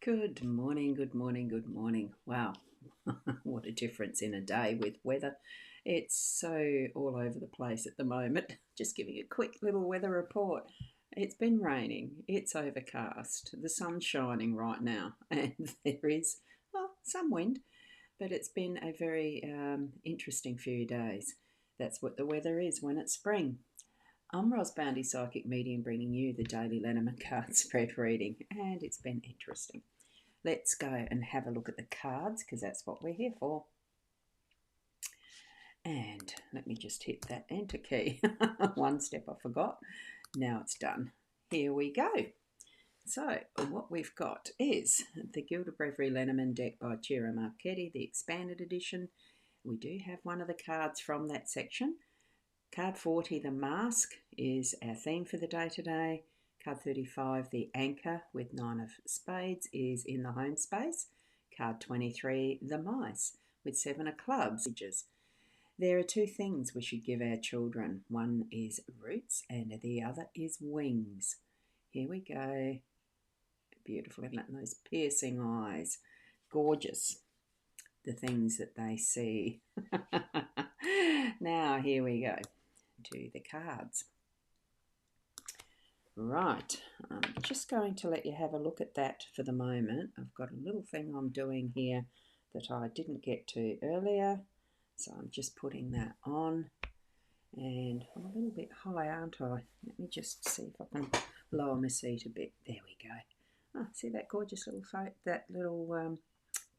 Good morning, good morning, good morning. Wow, what a difference in a day with weather. It's so all over the place at the moment. Just giving a quick little weather report. It's been raining, it's overcast, the sun's shining right now, and there is some wind, but it's been a very interesting few days. That's what the weather is when it's spring. I'm Boundy, Psychic Medium, bringing you the daily Lenormand card spread reading, and it's been interesting. Let's go and have a look at the cards because that's what we're here for. And let me just hit that enter key. One step I forgot. Now it's done. Here we go. So what we've got is the Gilded Breviary Lenormand deck by Ciro Marchetti, the expanded edition. We do have one of the cards from that section. Card 40, the mask, is our theme for the day today. Card 35, the anchor with 9 of spades, is in the home space. Card 23, the mice, with 7 of clubs. There are two things we should give our children. One is roots and the other is wings. Here we go. Beautiful, isn't it? And those piercing eyes. Gorgeous, the things that they see. Now, here we go to the cards. Right, I'm just going to let you have a look at that for the moment. I've got a little thing I'm doing here that I didn't get to earlier, so I'm just putting that on. And I'm a little bit high, aren't I? Let me just see if I can lower my seat a bit. There we go. Oh, see that gorgeous little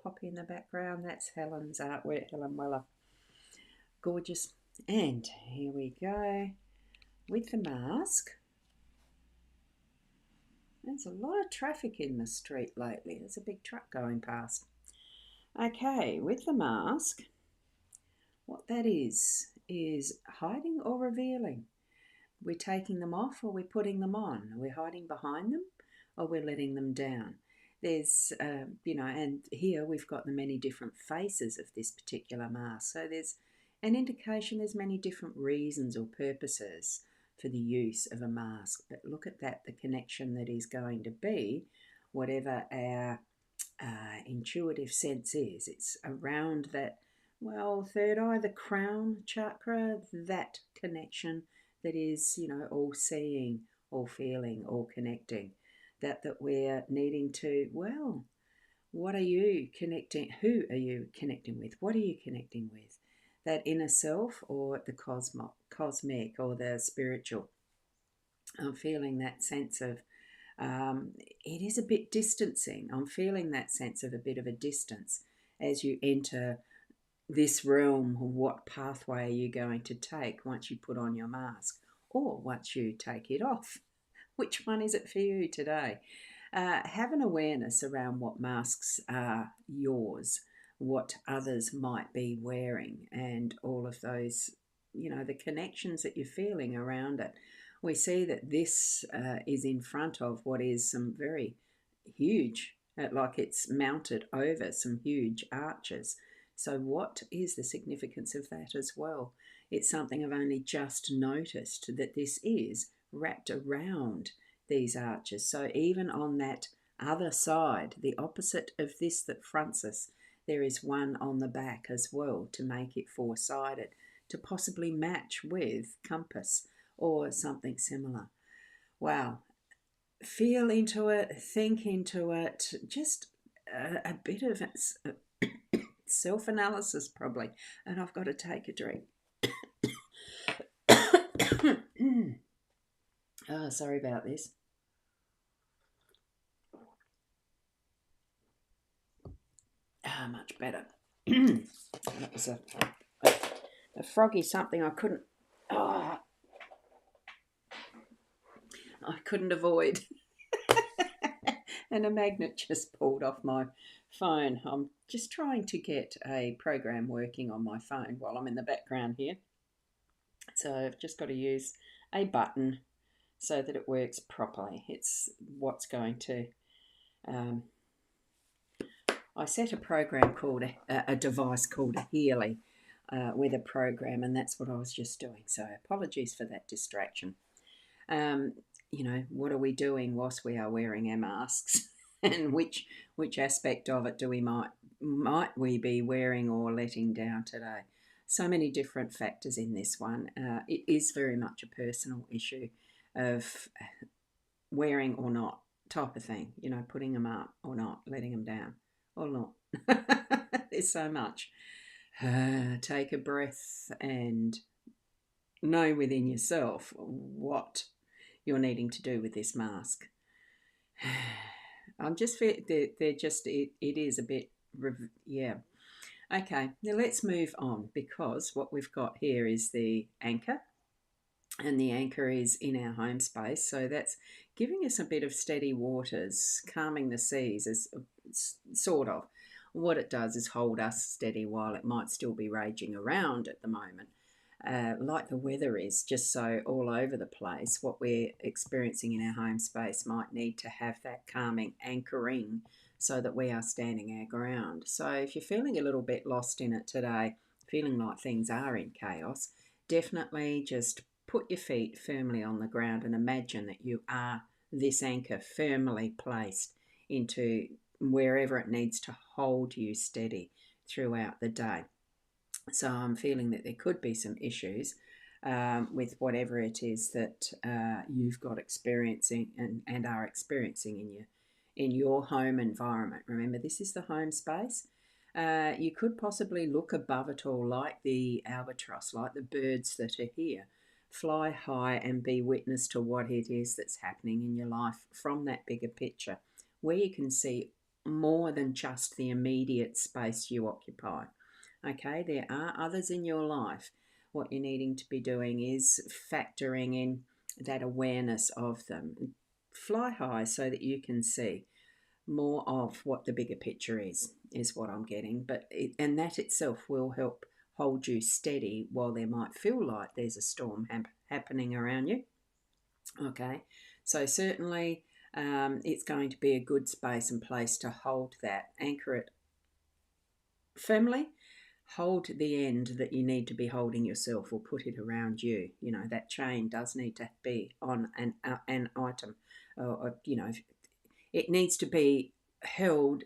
poppy in the background? That's Helen's artwork, Helen Weller. Gorgeous. And here we go with the mask. There's a lot of traffic in the street lately. There's a big truck going past. Okay, with the mask, what that is hiding or revealing. We're taking them off or we're putting them on. We're hiding behind them or we're letting them down. There's, and here we've got the many different faces of this particular mask. So there's an indication there's many different reasons or purposes for the use of a mask. But look at that, the connection that is going to be, whatever our intuitive sense is. It's around that, third eye, the crown chakra, that connection that is, all seeing, all feeling, all connecting. That we're needing to, what are you connecting? Who are you connecting with? What are you connecting with? That inner self or the cosmic or the spiritual? I'm feeling that sense of, it is a bit distancing. I'm feeling that sense of a bit of a distance as you enter this realm. What pathway are you going to take once you put on your mask or once you take it off? Which one is it for you today? Have an awareness around what masks are yours, what others might be wearing, and all of those, the connections that you're feeling around it. We see that this is in front of what is some very huge, like it's mounted over some huge arches. So what is the significance of that as well? It's something I've only just noticed, that this is wrapped around these arches. So even on that other side, the opposite of this that fronts us, there is one on the back as well to make it four-sided, to possibly match with compass or something similar. Wow. Feel into it, think into it, just a bit of self-analysis probably. And I've got to take a drink. Oh, sorry about this. Much better. That was a froggy something I couldn't avoid. And a magnet just pulled off my phone. I'm just trying to get a program working on my phone while I'm in the background here. So I've just got to use a button so that it works properly. It's what's going to... I set a program called a device called a Healy with a program, and that's what I was just doing. So apologies for that distraction. What are we doing whilst we are wearing our masks? and which aspect of it do we might we be wearing or letting down today. So many different factors in this one. It is very much a personal issue of wearing or not type of thing, putting them up or not, letting them down or not. There's so much. Take a breath and know within yourself what you're needing to do with this mask. I'm just they're just it is a bit yeah. Okay, now let's move on, because what we've got here is the anchor, and the anchor is in our home space, so that's giving us a bit of steady waters, calming the seas, as sort of. What it does is hold us steady while it might still be raging around at the moment. Like the weather is just so all over the place, what we're experiencing in our home space might need to have that calming anchoring so that we are standing our ground. So if you're feeling a little bit lost in it today, feeling like things are in chaos, definitely just put your feet firmly on the ground and imagine that you are this anchor firmly placed into wherever it needs to hold you steady throughout the day. So I'm feeling that there could be some issues with whatever it is that you've got experiencing and are experiencing in your home environment. Remember, this is the home space. You could possibly look above it all, like the albatross, like the birds that are here. Fly high and be witness to what it is that's happening in your life from that bigger picture, where you can see more than just the immediate space you occupy. Okay, there are others in your life. What you're needing to be doing is factoring in that awareness of them. Fly high so that you can see more of what the bigger picture is what I'm getting. And that itself will help hold you steady while there might feel like there's a storm happening around you. Okay, so certainly it's going to be a good space and place to hold that, anchor it firmly. Hold the end that you need to be holding yourself, or put it around you. That chain does need to be on an item, or it needs to be held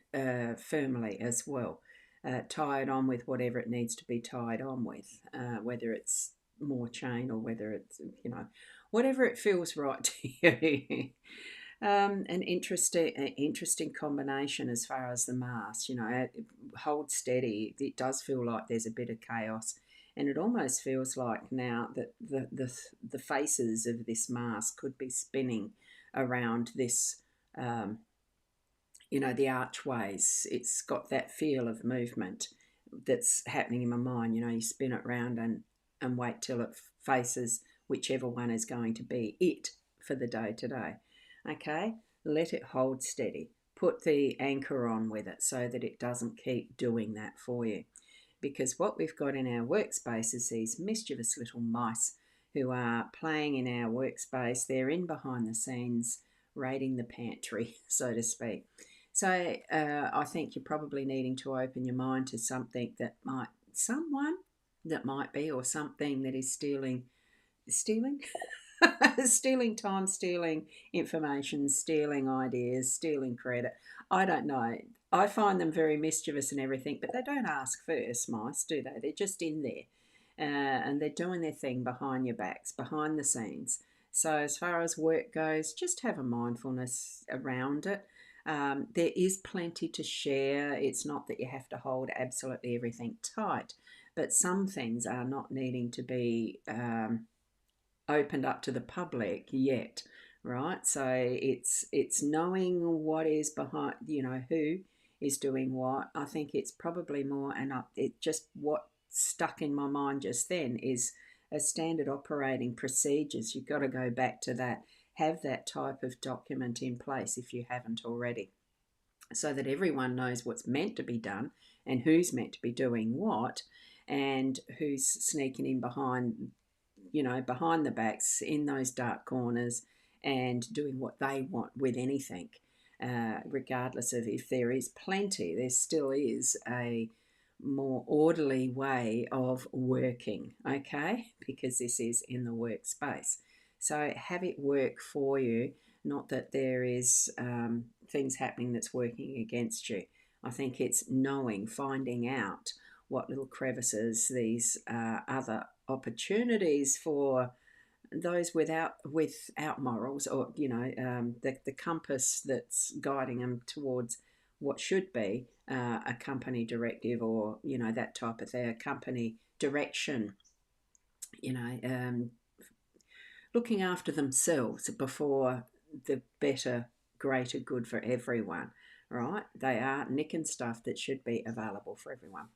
firmly as well, tied on with whatever it needs to be tied on with, whether it's more chain or whether it's, whatever it feels right to you. An interesting combination as far as the mask. Hold steady. It does feel like there's a bit of chaos, and it almost feels like now that the faces of this mask could be spinning around this. The archways. It's got that feel of movement that's happening in my mind. You spin it round and wait till it faces whichever one is going to be it for the day today. Okay, let it hold steady. Put the anchor on with it so that it doesn't keep doing that for you. Because what we've got in our workspace is these mischievous little mice who are playing in our workspace. They're in behind the scenes, raiding the pantry, so to speak. So I think you're probably needing to open your mind to someone that might be, or something that is stealing, stealing time, stealing information, stealing ideas, stealing credit. I don't know. I find them very mischievous and everything, but they don't ask first, mice, do they? They're just in there, and they're doing their thing behind your backs, behind the scenes. So as far as work goes, just have a mindfulness around it. There is plenty to share. It's not that you have to hold absolutely everything tight, but some things are not needing to be opened up to the public yet, right? So it's knowing what is behind, who is doing what. I think it's probably more, and it just what stuck in my mind just then is a standard operating procedures. You've got to go back to that. Have that type of document in place if you haven't already, so that everyone knows what's meant to be done and who's meant to be doing what, and who's sneaking in behind the backs in those dark corners and doing what they want with anything, regardless of if there is plenty. There still is a more orderly way of working, okay? Because this is in the workspace. So have it work for you. Not that there is things happening that's working against you. I think it's knowing, finding out what little crevices, these other opportunities for those without morals, or the compass that's guiding them towards what should be a company directive, or that type of thing, a company direction, you know um, looking after themselves before the better, greater good for everyone, right? They are nicking stuff that should be available for everyone.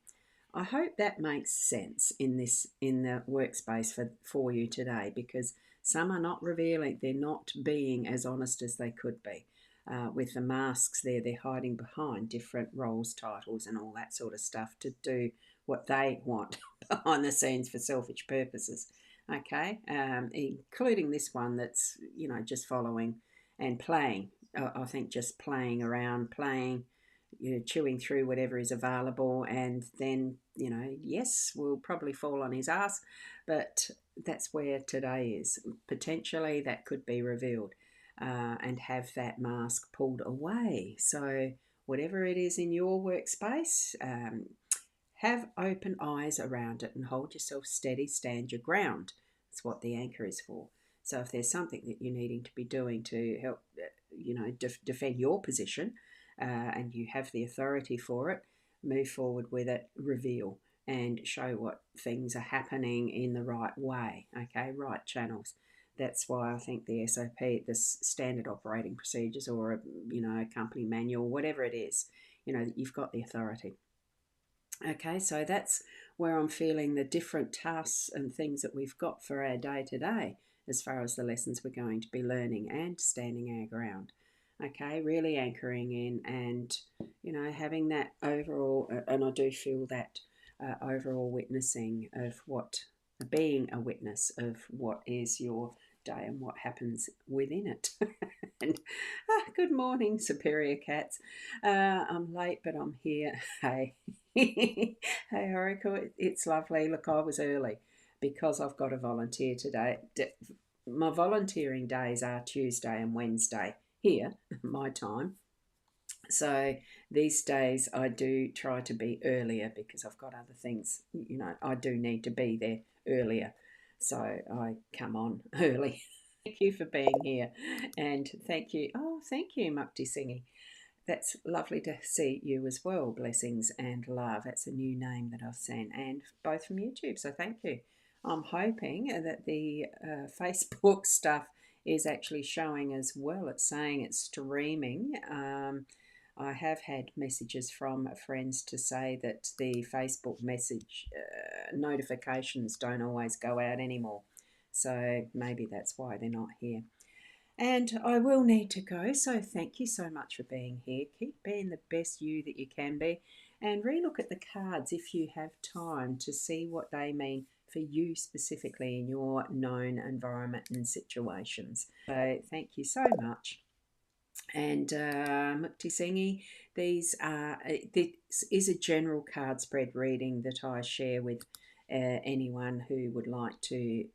I hope that makes sense in the workspace for you today, because some are not revealing, they're not being as honest as they could be. With the masks there, they're hiding behind different roles, titles, and all that sort of stuff to do what they want behind the scenes for selfish purposes. Okay, including this one that's just following and playing. I think just playing around, playing, chewing through whatever is available, and then yes, we'll probably fall on his ass, but that's where today is. Potentially that could be revealed, and have that mask pulled away. So whatever it is in your workspace, have open eyes around it and hold yourself steady, stand your ground. That's what the anchor is for. So if there's something that you're needing to be doing to help defend your position, and you have the authority for it, move forward with it, reveal, and show what things are happening in the right way, okay, right channels. That's why I think the SOP, the standard operating procedures, or a company manual, whatever it is, that you've got the authority. Okay, so that's where I'm feeling the different tasks and things that we've got for our day to day, as far as the lessons we're going to be learning and standing our ground. Okay, really anchoring in, and having that overall, and I do feel that overall witnessing of what, being a witness of what is your day and what happens within it. And good morning, superior cats. I'm late, but I'm here. Hey, hey, Oracle, it's lovely. Look, I was early because I've got a volunteer today. My volunteering days are Tuesday and Wednesday here, my time. So these days I do try to be earlier because I've got other things, I do need to be there earlier. So I come on early. Thank you for being here, and thank you. Oh, thank you, Mukti Singhi. That's lovely to see you as well. Blessings and love. That's a new name that I've seen, and both from YouTube. So thank you. I'm hoping that the Facebook stuff is actually showing as well. It's saying it's streaming. I have had messages from friends to say that the Facebook message notifications don't always go out anymore. So maybe that's why they're not here. And I will need to go, so thank you so much for being here. Keep being the best you that you can be, and relook at the cards if you have time to see what they mean for you specifically in your known environment and situations. So thank you so much. And Mukti Singhi, this is a general card spread reading that I share with anyone who would like to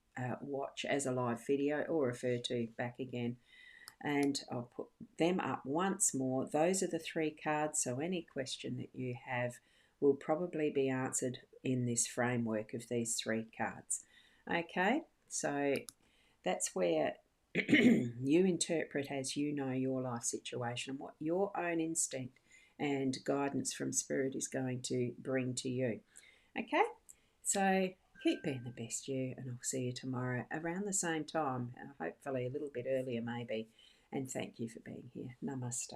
watch as a live video or refer to back again. And I'll put them up once more. Those are the three cards, so any question that you have will probably be answered in this framework of these three cards. Okay, so that's where you interpret as you know your life situation and what your own instinct and guidance from Spirit is going to bring to you. Okay, so keep being the best you, and I'll see you tomorrow around the same time, hopefully a little bit earlier maybe. And thank you for being here. Namaste.